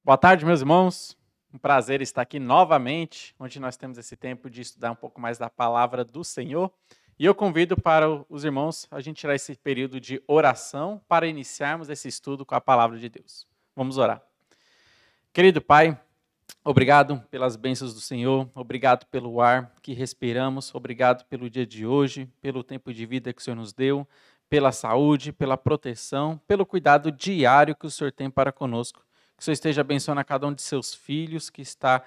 Boa tarde, meus irmãos. Um prazer estar aqui novamente, onde nós temos esse tempo de estudar um pouco mais da palavra do Senhor. E eu convido para os irmãos a gente tirar esse período de oração para iniciarmos esse estudo com a palavra de Deus. Vamos orar. Querido Pai, obrigado pelas bênçãos do Senhor, obrigado pelo ar que respiramos, obrigado pelo dia de hoje, pelo tempo de vida que o Senhor nos deu, pela saúde, pela proteção, pelo cuidado diário que o Senhor tem para conosco. Que o Senhor esteja abençoando a cada um de seus filhos que está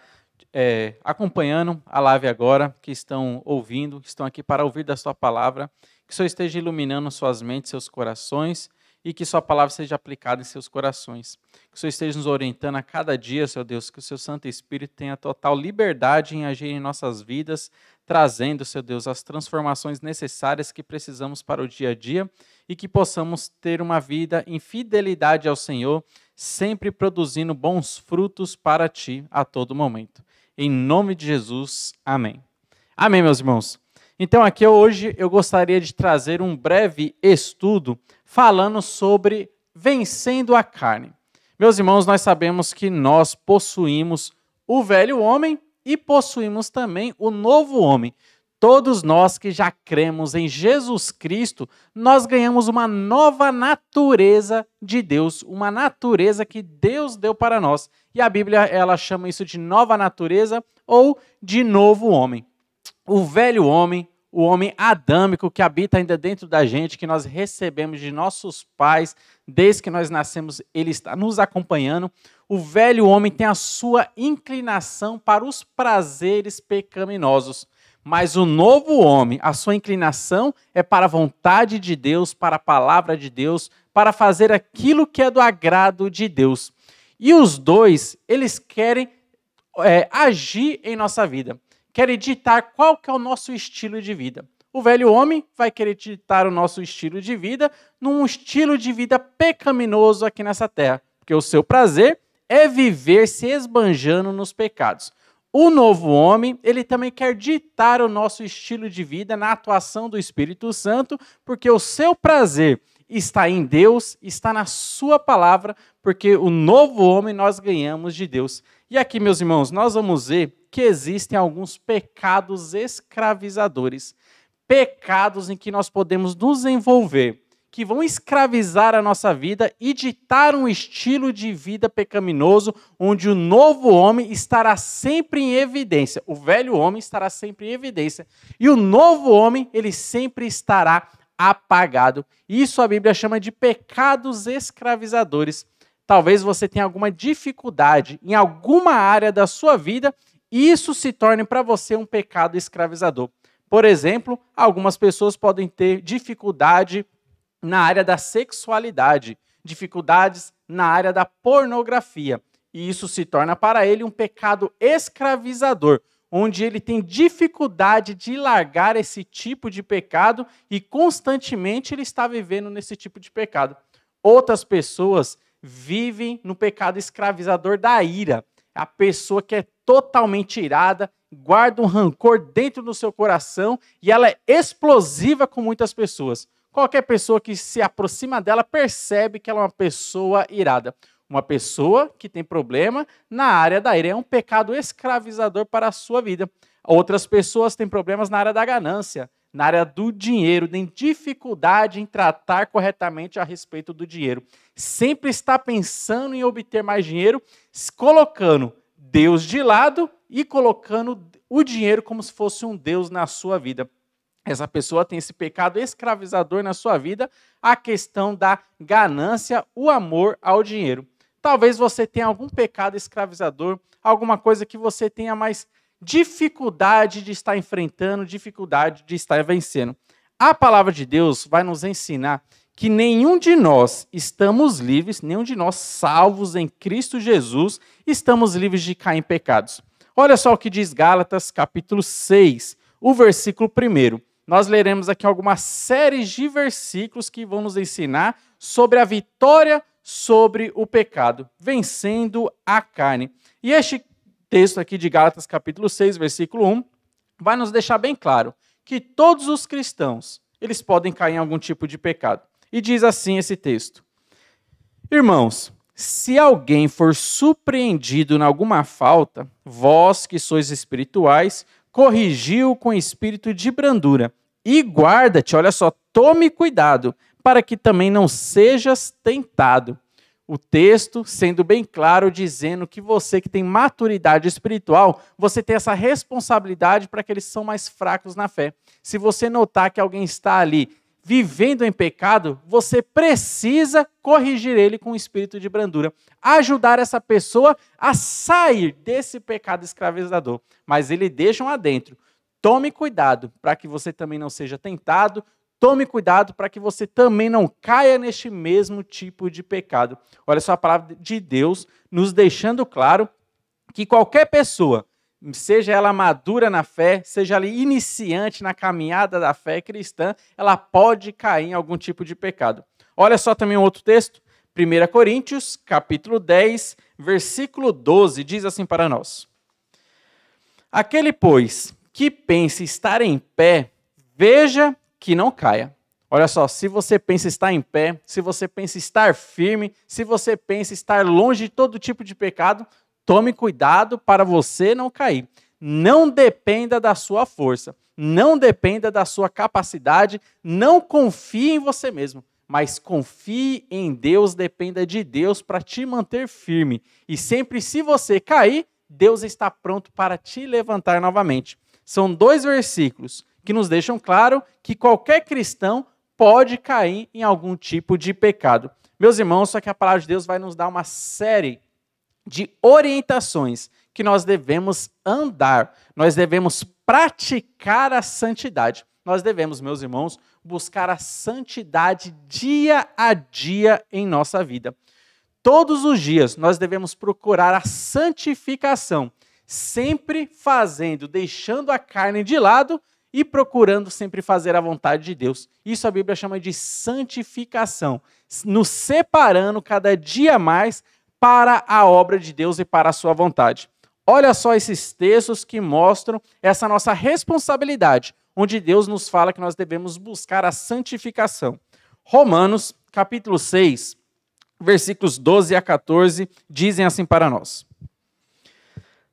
acompanhando a live agora, que estão ouvindo, que estão aqui para ouvir da sua palavra. Que o Senhor esteja iluminando suas mentes, seus corações, e que sua palavra seja aplicada em seus corações. Que o Senhor esteja nos orientando a cada dia, Senhor Deus, que o seu Santo Espírito tenha total liberdade em agir em nossas vidas, trazendo, Senhor Deus, as transformações necessárias que precisamos para o dia a dia e que possamos ter uma vida em fidelidade ao Senhor, sempre produzindo bons frutos para Ti a todo momento. Em nome de Jesus, amém. Amém, meus irmãos. Então, aqui hoje eu gostaria de trazer um breve estudo falando sobre vencendo a carne. Meus irmãos, nós sabemos que nós possuímos o velho homem e possuímos também o novo homem. Todos nós que já cremos em Jesus Cristo, nós ganhamos uma nova natureza de Deus, uma natureza que Deus deu para nós. E a Bíblia, ela chama isso de nova natureza ou de novo homem. O velho homem, o homem adâmico que habita ainda dentro da gente, que nós recebemos de nossos pais, desde que nós nascemos, ele está nos acompanhando. O velho homem tem a sua inclinação para os prazeres pecaminosos. Mas o novo homem, a sua inclinação é para a vontade de Deus, para a palavra de Deus, para fazer aquilo que é do agrado de Deus. E os dois, eles querem agir em nossa vida, querem ditar qual que é o nosso estilo de vida. O velho homem vai querer ditar o nosso estilo de vida num estilo de vida pecaminoso aqui nessa terra, porque o seu prazer é viver se esbanjando nos pecados. O novo homem, ele também quer ditar o nosso estilo de vida na atuação do Espírito Santo, porque o seu prazer está em Deus, está na sua palavra, porque o novo homem nós ganhamos de Deus. E aqui, meus irmãos, nós vamos ver que existem alguns pecados escravizadores, pecados em que nós podemos nos envolver, que vão escravizar a nossa vida e ditar um estilo de vida pecaminoso, onde o novo homem estará sempre em evidência. O velho homem estará sempre em evidência. E o novo homem, ele sempre estará apagado. Isso a Bíblia chama de pecados escravizadores. Talvez você tenha alguma dificuldade em alguma área da sua vida e isso se torne para você um pecado escravizador. Por exemplo, algumas pessoas podem ter dificuldade na área da sexualidade, dificuldades na área da pornografia. E isso se torna para ele um pecado escravizador, onde ele tem dificuldade de largar esse tipo de pecado e constantemente ele está vivendo nesse tipo de pecado. Outras pessoas vivem no pecado escravizador da ira. A pessoa que é totalmente irada, guarda um rancor dentro do seu coração e ela é explosiva com muitas pessoas. Qualquer pessoa que se aproxima dela percebe que ela é uma pessoa irada. Uma pessoa que tem problema na área da ira. É um pecado escravizador para a sua vida. Outras pessoas têm problemas na área da ganância, na área do dinheiro, têm dificuldade em tratar corretamente a respeito do dinheiro. Sempre está pensando em obter mais dinheiro, colocando Deus de lado e colocando o dinheiro como se fosse um Deus na sua vida. Essa pessoa tem esse pecado escravizador na sua vida, a questão da ganância, o amor ao dinheiro. Talvez você tenha algum pecado escravizador, alguma coisa que você tenha mais dificuldade de estar enfrentando, dificuldade de estar vencendo. A palavra de Deus vai nos ensinar que nenhum de nós estamos livres, nenhum de nós salvos em Cristo Jesus, estamos livres de cair em pecados. Olha só o que diz Gálatas, capítulo 6, o versículo 1. Nós leremos aqui algumas séries de versículos que vão nos ensinar sobre a vitória sobre o pecado, vencendo a carne. E este texto aqui de Gálatas, capítulo 6, versículo 1, vai nos deixar bem claro que todos os cristãos, eles podem cair em algum tipo de pecado. E diz assim esse texto: Irmãos, se alguém for surpreendido em alguma falta, vós que sois espirituais, corrigiu com espírito de brandura. E guarda-te, olha só, tome cuidado, para que também não sejas tentado. O texto sendo bem claro, dizendo que você que tem maturidade espiritual, você tem essa responsabilidade para aqueles que são mais fracos na fé. Se você notar que alguém está ali vivendo em pecado, você precisa corrigir ele com o espírito de brandura. Ajudar essa pessoa a sair desse pecado escravizador. Mas ele deixa um adentro. Tome cuidado para que você também não seja tentado. Tome cuidado para que você também não caia neste mesmo tipo de pecado. Olha só a palavra de Deus nos deixando claro que qualquer pessoa, seja ela madura na fé, seja ela iniciante na caminhada da fé cristã, ela pode cair em algum tipo de pecado. Olha só também um outro texto, 1 Coríntios, capítulo 10, versículo 12, diz assim para nós: aquele, pois, que pense estar em pé, veja que não caia. Olha só, se você pensa estar em pé, se você pensa estar firme, se você pensa estar longe de todo tipo de pecado, tome cuidado para você não cair. Não dependa da sua força, não dependa da sua capacidade, não confie em você mesmo, mas confie em Deus, dependa de Deus para te manter firme. E sempre se você cair, Deus está pronto para te levantar novamente. São 2 versículos que nos deixam claro que qualquer cristão pode cair em algum tipo de pecado. Meus irmãos, só que a palavra de Deus vai nos dar uma série de orientações que nós devemos andar, nós devemos praticar a santidade. Nós devemos, meus irmãos, buscar a santidade dia a dia em nossa vida. Todos os dias nós devemos procurar a santificação, sempre fazendo, deixando a carne de lado e procurando sempre fazer a vontade de Deus. Isso a Bíblia chama de santificação, nos separando cada dia mais para a obra de Deus e para a sua vontade. Olha só esses textos que mostram essa nossa responsabilidade, onde Deus nos fala que nós devemos buscar a santificação. Romanos, capítulo 6, versículos 12 a 14, dizem assim para nós: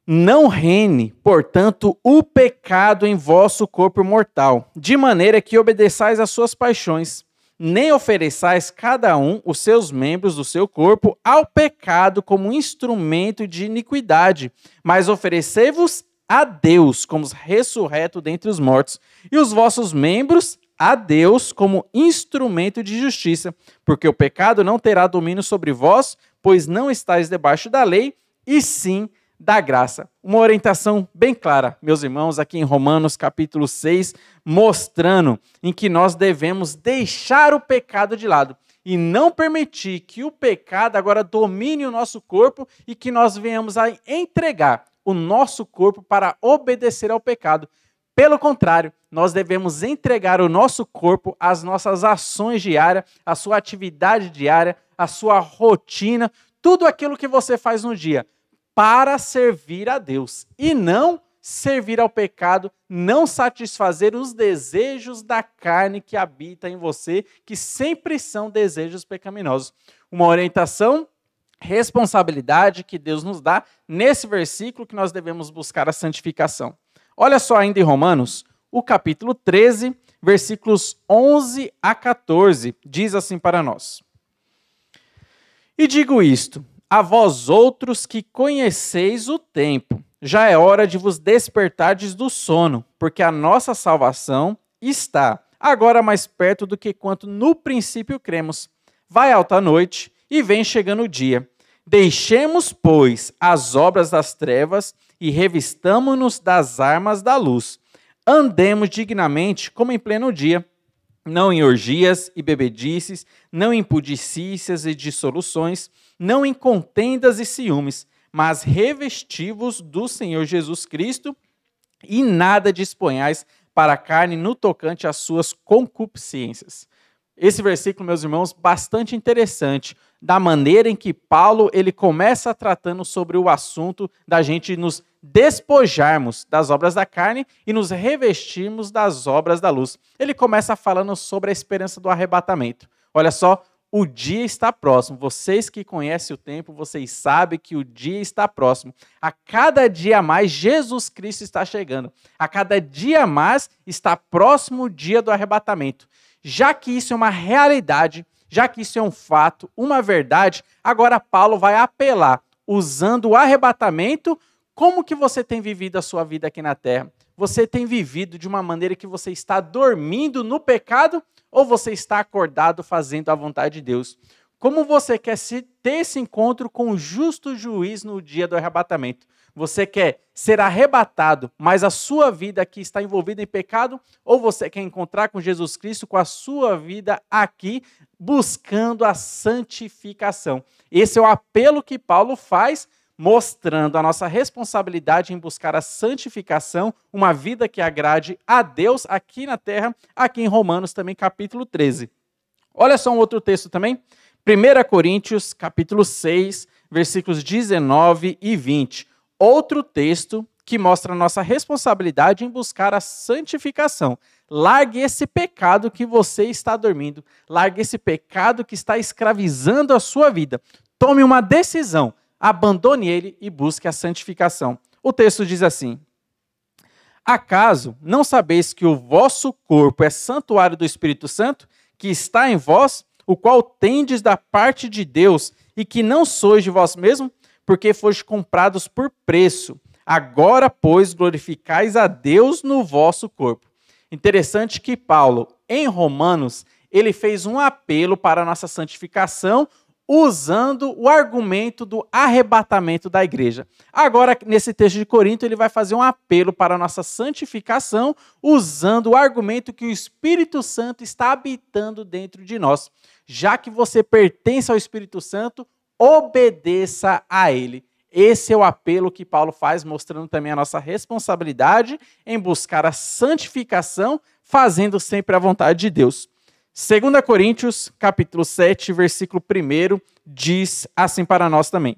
não reine, portanto, o pecado em vosso corpo mortal, de maneira que obedeçais às suas paixões, nem ofereçais cada um os seus membros do seu corpo ao pecado como instrumento de iniquidade, mas oferecei-vos a Deus como ressurreto dentre os mortos, e os vossos membros a Deus como instrumento de justiça, porque o pecado não terá domínio sobre vós, pois não estáis debaixo da lei, e sim da graça. Uma orientação bem clara, meus irmãos, aqui em Romanos capítulo 6, mostrando em que nós devemos deixar o pecado de lado e não permitir que o pecado agora domine o nosso corpo e que nós venhamos a entregar o nosso corpo para obedecer ao pecado. Pelo contrário, nós devemos entregar o nosso corpo às nossas ações diárias, à sua atividade diária, à sua rotina, tudo aquilo que você faz no dia, para servir a Deus e não servir ao pecado, não satisfazer os desejos da carne que habita em você, que sempre são desejos pecaminosos. Uma orientação, responsabilidade que Deus nos dá nesse versículo que nós devemos buscar a santificação. Olha só ainda em Romanos, o capítulo 13, versículos 11 a 14, diz assim para nós: e digo isto a vós outros que conheceis o tempo, já é hora de vos despertardes do sono, porque a nossa salvação está agora mais perto do que quanto no princípio cremos. Vai alta a noite e vem chegando o dia. Deixemos, pois, as obras das trevas e revistamo-nos das armas da luz. Andemos dignamente como em pleno dia, não em orgias e bebedices, não em pudicícias e dissoluções, não em contendas e ciúmes, mas revesti-vos do Senhor Jesus Cristo e nada disponhais para a carne no tocante às suas concupiscências. Esse versículo, meus irmãos, bastante interessante, da maneira em que Paulo ele começa tratando sobre o assunto da gente nos despojarmos das obras da carne e nos revestirmos das obras da luz. Ele começa falando sobre a esperança do arrebatamento. Olha só, o dia está próximo. Vocês que conhecem o tempo, vocês sabem que o dia está próximo. A cada dia mais, Jesus Cristo está chegando. A cada dia mais, está próximo o dia do arrebatamento. Já que isso é uma realidade, já que isso é um fato, uma verdade, agora Paulo vai apelar, usando o arrebatamento. Como que você tem vivido a sua vida aqui na terra? Você tem vivido de uma maneira que você está dormindo no pecado ou você está acordado fazendo a vontade de Deus? Como você quer ter esse encontro com o justo juiz no dia do arrebatamento? Você quer ser arrebatado, mas a sua vida aqui está envolvida em pecado? Ou você quer encontrar com Jesus Cristo com a sua vida aqui, buscando a santificação? Esse é o apelo que Paulo faz, mostrando a nossa responsabilidade em buscar a santificação, uma vida que agrade a Deus aqui na terra, aqui em Romanos também, capítulo 13. Olha só um outro texto também, 1 Coríntios, capítulo 6, versículos 19 e 20. Outro texto que mostra a nossa responsabilidade em buscar a santificação. Largue esse pecado que você está dormindo, largue esse pecado que está escravizando a sua vida. Tome uma decisão. Abandone ele e busque a santificação. O texto diz assim: acaso não sabeis que o vosso corpo é santuário do Espírito Santo, que está em vós, o qual tendes da parte de Deus, e que não sois de vós mesmos, porque fostes comprados por preço. Agora, pois, glorificais a Deus no vosso corpo. Interessante que Paulo, em Romanos, ele fez um apelo para a nossa santificação, usando o argumento do arrebatamento da igreja. Agora, nesse texto de Corinto, ele vai fazer um apelo para a nossa santificação, usando o argumento que o Espírito Santo está habitando dentro de nós. Já que você pertence ao Espírito Santo, obedeça a ele. Esse é o apelo que Paulo faz, mostrando também a nossa responsabilidade em buscar a santificação, fazendo sempre a vontade de Deus. 2 Coríntios, capítulo 7, versículo 1, diz assim para nós também.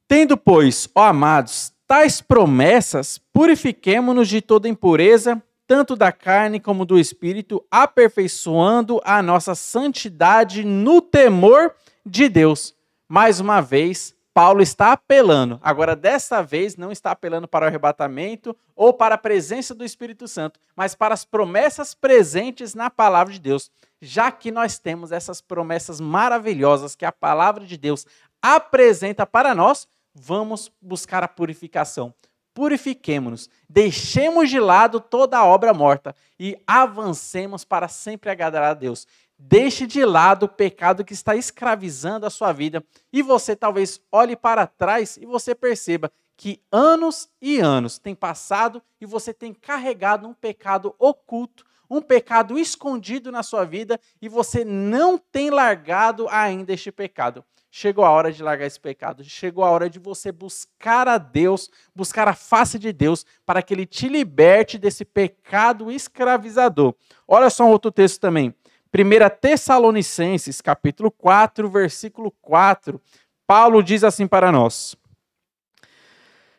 Tendo, pois, ó amados, tais promessas, purifiquemo-nos de toda impureza, tanto da carne como do espírito, aperfeiçoando a nossa santidade no temor de Deus. Mais uma vez, Paulo está apelando, agora dessa vez não está apelando para o arrebatamento ou para a presença do Espírito Santo, mas para as promessas presentes na palavra de Deus. Já que nós temos essas promessas maravilhosas que a palavra de Deus apresenta para nós, vamos buscar a purificação. Purifiquemo-nos, deixemos de lado toda a obra morta e avancemos para sempre agradar a Deus. Deixe de lado o pecado que está escravizando a sua vida e você talvez olhe para trás e você perceba que anos e anos têm passado e você tem carregado um pecado oculto, um pecado escondido na sua vida e você não tem largado ainda este pecado. Chegou a hora de largar esse pecado, chegou a hora de você buscar a Deus, buscar a face de Deus para que Ele te liberte desse pecado escravizador. Olha só um outro texto também. 1 Tessalonicenses, capítulo 4, versículo 4, Paulo diz assim para nós: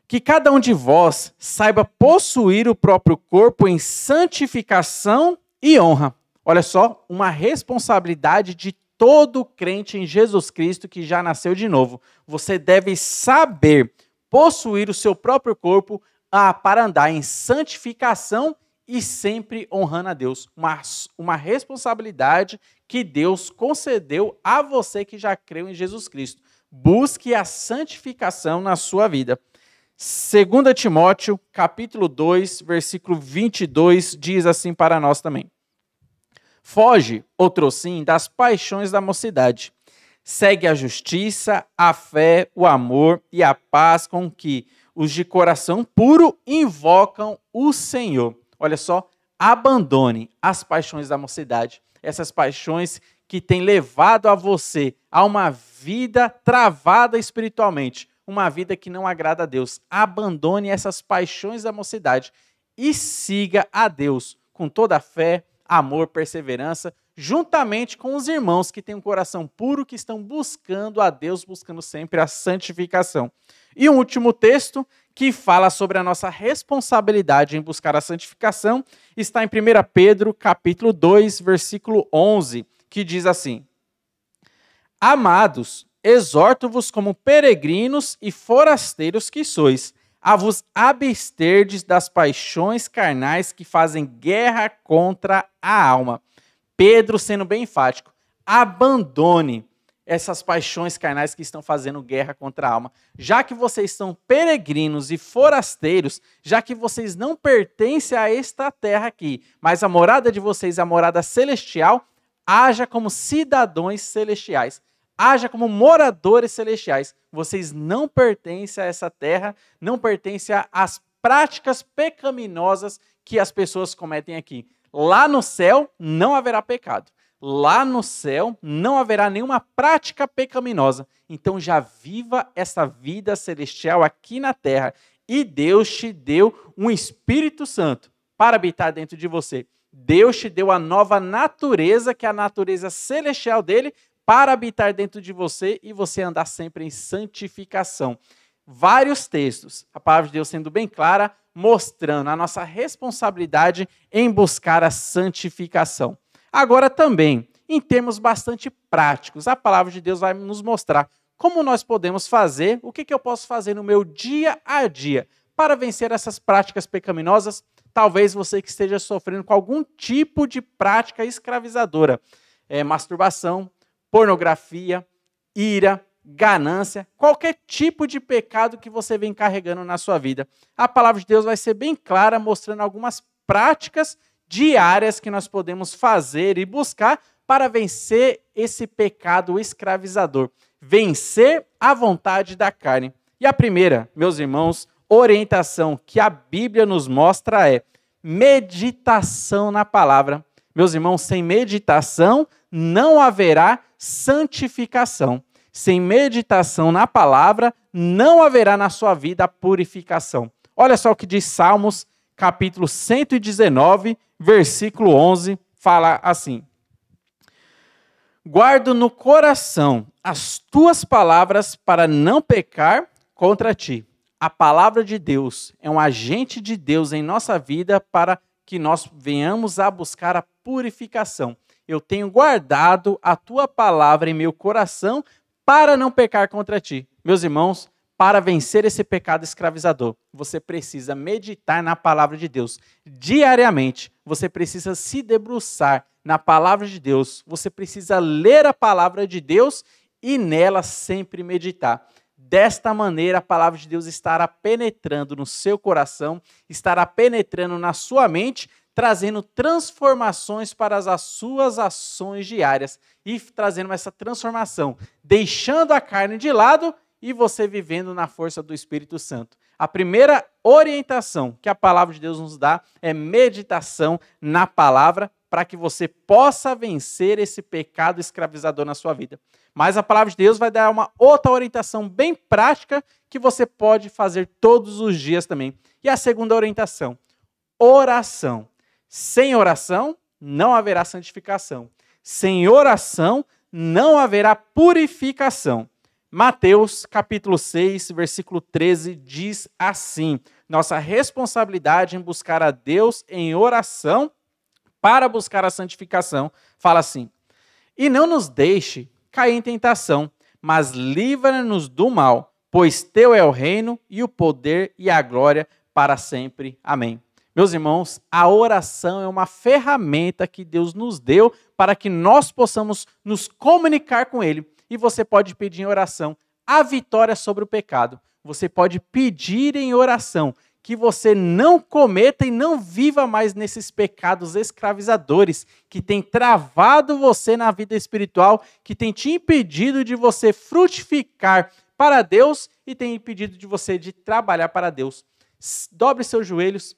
que cada um de vós saiba possuir o próprio corpo em santificação e honra. Olha só, uma responsabilidade de todo crente em Jesus Cristo que já nasceu de novo. Você deve saber possuir o seu próprio corpo para andar em santificação e sempre honrando a Deus. Uma responsabilidade que Deus concedeu a você que já creu em Jesus Cristo. Busque a santificação na sua vida. 2 Timóteo, capítulo 2, versículo 22, diz assim para nós também. Foge, outrossim, das paixões da mocidade. Segue a justiça, a fé, o amor e a paz com que os de coração puro invocam o Senhor. Olha só, abandone as paixões da mocidade, essas paixões que têm levado a você a uma vida travada espiritualmente, uma vida que não agrada a Deus. Abandone essas paixões da mocidade e siga a Deus com toda a fé, amor, perseverança, juntamente com os irmãos que têm um coração puro, que estão buscando a Deus, buscando sempre a santificação. E um último texto que fala sobre a nossa responsabilidade em buscar a santificação está em 1 Pedro, capítulo 2, versículo 11, que diz assim: Amados, exorto-vos como peregrinos e forasteiros que sois, a vos absterdes das paixões carnais que fazem guerra contra a alma. Pedro sendo bem enfático, abandone essas paixões carnais que estão fazendo guerra contra a alma. Já que vocês são peregrinos e forasteiros, já que vocês não pertencem a esta terra aqui, mas a morada de vocês é a morada celestial, haja como cidadãos celestiais. Haja como moradores celestiais. Vocês não pertencem a essa terra, não pertencem às práticas pecaminosas que as pessoas cometem aqui. Lá no céu não haverá pecado. Lá no céu não haverá nenhuma prática pecaminosa. Então já viva essa vida celestial aqui na terra. E Deus te deu um Espírito Santo para habitar dentro de você. Deus te deu a nova natureza, que é a natureza celestial dele, para habitar dentro de você e você andar sempre em santificação. Vários textos, a palavra de Deus sendo bem clara, mostrando a nossa responsabilidade em buscar a santificação. Agora também, em termos bastante práticos, a palavra de Deus vai nos mostrar como nós podemos fazer, o que eu posso fazer no meu dia a dia para vencer essas práticas pecaminosas. Talvez você que esteja sofrendo com algum tipo de prática escravizadora, masturbação, pornografia, ira, ganância, qualquer tipo de pecado que você vem carregando na sua vida. A palavra de Deus vai ser bem clara, mostrando algumas práticas diárias que nós podemos fazer e buscar para vencer esse pecado escravizador, vencer a vontade da carne. E a primeira, meus irmãos, orientação que a Bíblia nos mostra é meditação na palavra. Meus irmãos, sem meditação não haverá santificação. Sem meditação na palavra, não haverá na sua vida a purificação. Olha só o que diz Salmos, capítulo 119, versículo 11, fala assim: Guardo no coração as tuas palavras para não pecar contra ti. A palavra de Deus é um agente de Deus em nossa vida para que nós venhamos a buscar a purificação. Eu tenho guardado a tua palavra em meu coração para não pecar contra ti. Meus irmãos, para vencer esse pecado escravizador, você precisa meditar na palavra de Deus. Diariamente, você precisa se debruçar na palavra de Deus. Você precisa ler a palavra de Deus e nela sempre meditar. Desta maneira, a palavra de Deus estará penetrando no seu coração, estará penetrando na sua mente, trazendo transformações para as suas ações diárias e trazendo essa transformação, deixando a carne de lado e você vivendo na força do Espírito Santo. A primeira orientação que a palavra de Deus nos dá é meditação na palavra para que você possa vencer esse pecado escravizador na sua vida. Mas a palavra de Deus vai dar uma outra orientação bem prática que você pode fazer todos os dias também. E a segunda orientação, oração. Sem oração, não haverá santificação. Sem oração, não haverá purificação. Mateus, capítulo 6, versículo 13, diz assim: nossa responsabilidade em buscar a Deus em oração para buscar a santificação, fala assim: e não nos deixe cair em tentação, mas livra-nos do mal, pois teu é o reino e o poder e a glória para sempre. Amém. Meus irmãos, a oração é uma ferramenta que Deus nos deu para que nós possamos nos comunicar com Ele. E você pode pedir em oração a vitória sobre o pecado. Você pode pedir em oração que você não cometa e não viva mais nesses pecados escravizadores que tem travado você na vida espiritual, que tem te impedido de você frutificar para Deus e tem impedido de você de trabalhar para Deus. Dobre seus joelhos,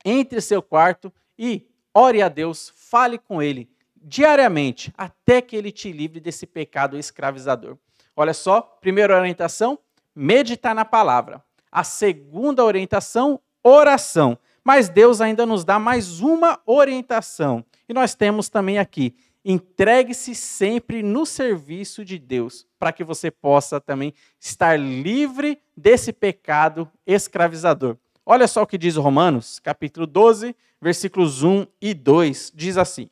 entre em seu quarto e ore a Deus, fale com Ele diariamente, até que Ele te livre desse pecado escravizador. Olha só, primeira orientação, meditar na palavra. A segunda orientação, oração. Mas Deus ainda nos dá mais uma orientação. E nós temos também aqui, entregue-se sempre no serviço de Deus, para que você possa também estar livre desse pecado escravizador. Olha só o que diz Romanos, capítulo 12, versículos 1 e 2, diz assim: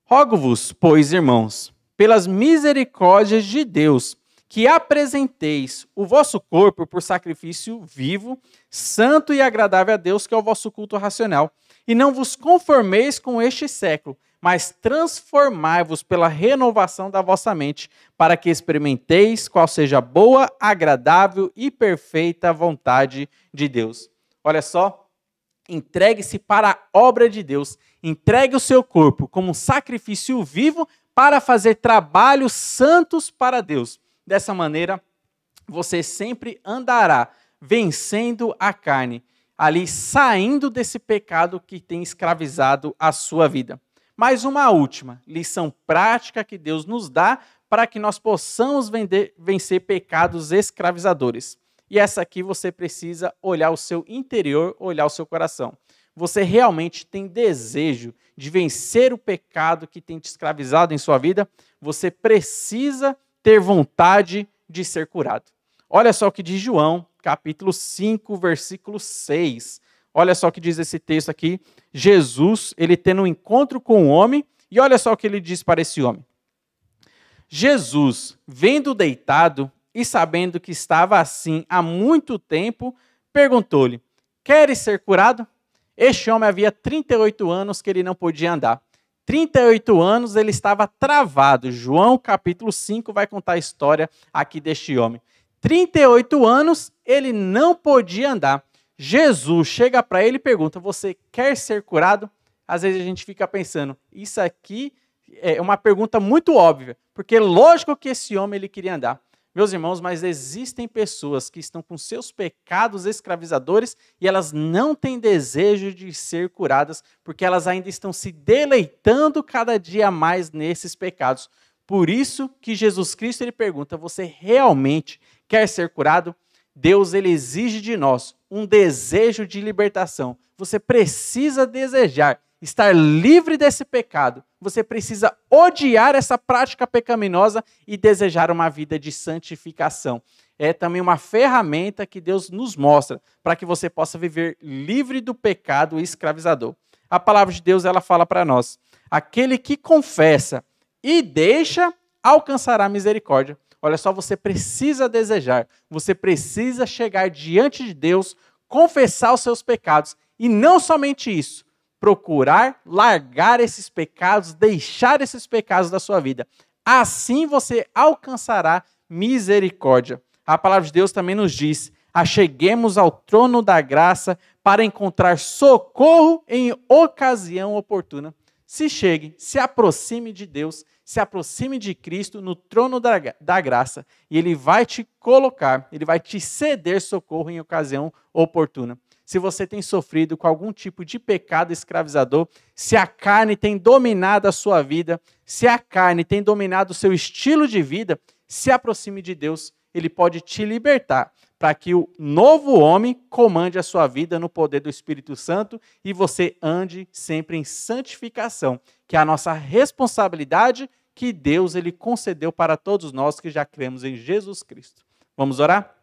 Rogo-vos, pois, irmãos, pelas misericórdias de Deus, que apresenteis o vosso corpo por sacrifício vivo, santo e agradável a Deus, que é o vosso culto racional. E não vos conformeis com este século, mas transformai-vos pela renovação da vossa mente, para que experimenteis qual seja a boa, agradável e perfeita vontade de Deus. Olha só, entregue-se para a obra de Deus, entregue o seu corpo como um sacrifício vivo para fazer trabalhos santos para Deus. Dessa maneira, você sempre andará vencendo a carne, ali saindo desse pecado que tem escravizado a sua vida. Mais uma última lição prática que Deus nos dá para que nós possamos vencer pecados escravizadores. E essa aqui você precisa olhar o seu interior, olhar o seu coração. Você realmente tem desejo de vencer o pecado que tem te escravizado em sua vida? Você precisa ter vontade de ser curado. Olha só o que diz João, capítulo 5, versículo 6. Olha só o que diz esse texto aqui. Jesus, ele tendo um encontro com um homem, e olha só o que ele diz para esse homem. Jesus, vendo deitado e sabendo que estava assim há muito tempo, perguntou-lhe, queres ser curado? Este homem havia 38 anos que ele não podia andar. 38 anos ele estava travado. João capítulo 5 vai contar a história aqui deste homem. 38 anos ele não podia andar. Jesus chega para ele e pergunta, você quer ser curado? Às vezes a gente fica pensando, isso aqui é uma pergunta muito óbvia, porque lógico que esse homem ele queria andar. Meus irmãos, mas existem pessoas que estão com seus pecados escravizadores e elas não têm desejo de ser curadas, porque elas ainda estão se deleitando cada dia mais nesses pecados. Por isso que Jesus Cristo ele pergunta, você realmente quer ser curado? Deus ele exige de nós um desejo de libertação. Você precisa desejar estar livre desse pecado. Você precisa odiar essa prática pecaminosa e desejar uma vida de santificação. É também uma ferramenta que Deus nos mostra para que você possa viver livre do pecado escravizador. A palavra de Deus ela fala para nós, aquele que confessa e deixa alcançará misericórdia. Olha só, você precisa desejar, você precisa chegar diante de Deus, confessar os seus pecados e não somente isso, procurar largar esses pecados, deixar esses pecados da sua vida. Assim você alcançará misericórdia. A palavra de Deus também nos diz, acheguemos ao trono da graça para encontrar socorro em ocasião oportuna. Se chegue, se aproxime de Deus, se aproxime de Cristo no trono da graça e Ele vai te colocar, Ele vai te ceder socorro em ocasião oportuna. Se você tem sofrido com algum tipo de pecado escravizador, se a carne tem dominado a sua vida, se a carne tem dominado o seu estilo de vida, se aproxime de Deus, Ele pode te libertar para que o novo homem comande a sua vida no poder do Espírito Santo e você ande sempre em santificação, que é a nossa responsabilidade que Deus ele concedeu para todos nós que já cremos em Jesus Cristo. Vamos orar?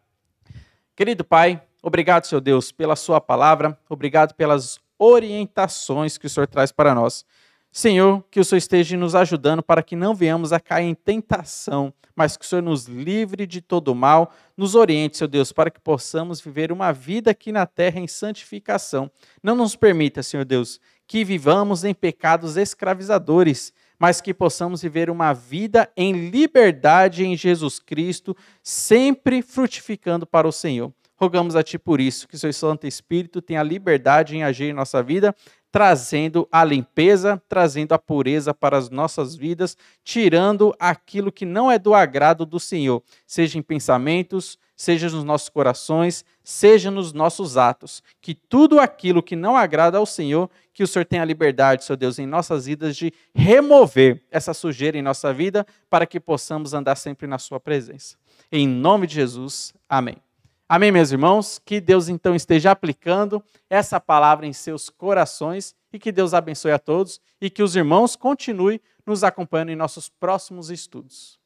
Querido Pai, obrigado, Senhor Deus, pela sua palavra, obrigado pelas orientações que o Senhor traz para nós. Senhor, que o Senhor esteja nos ajudando para que não venhamos a cair em tentação, mas que o Senhor nos livre de todo o mal, nos oriente, Senhor Deus, para que possamos viver uma vida aqui na terra em santificação. Não nos permita, Senhor Deus, que vivamos em pecados escravizadores, mas que possamos viver uma vida em liberdade em Jesus Cristo, sempre frutificando para o Senhor. Rogamos a Ti por isso, que o Seu Santo Espírito tenha liberdade em agir em nossa vida, trazendo a limpeza, trazendo a pureza para as nossas vidas, tirando aquilo que não é do agrado do Senhor, seja em pensamentos, seja nos nossos corações, seja nos nossos atos. Que tudo aquilo que não agrada ao Senhor, que o Senhor tenha a liberdade, Senhor Deus, em nossas vidas de remover essa sujeira em nossa vida, para que possamos andar sempre na Sua presença. Em nome de Jesus, amém. Amém, meus irmãos? Que Deus então esteja aplicando essa palavra em seus corações e que Deus abençoe a todos e que os irmãos continuem nos acompanhando em nossos próximos estudos.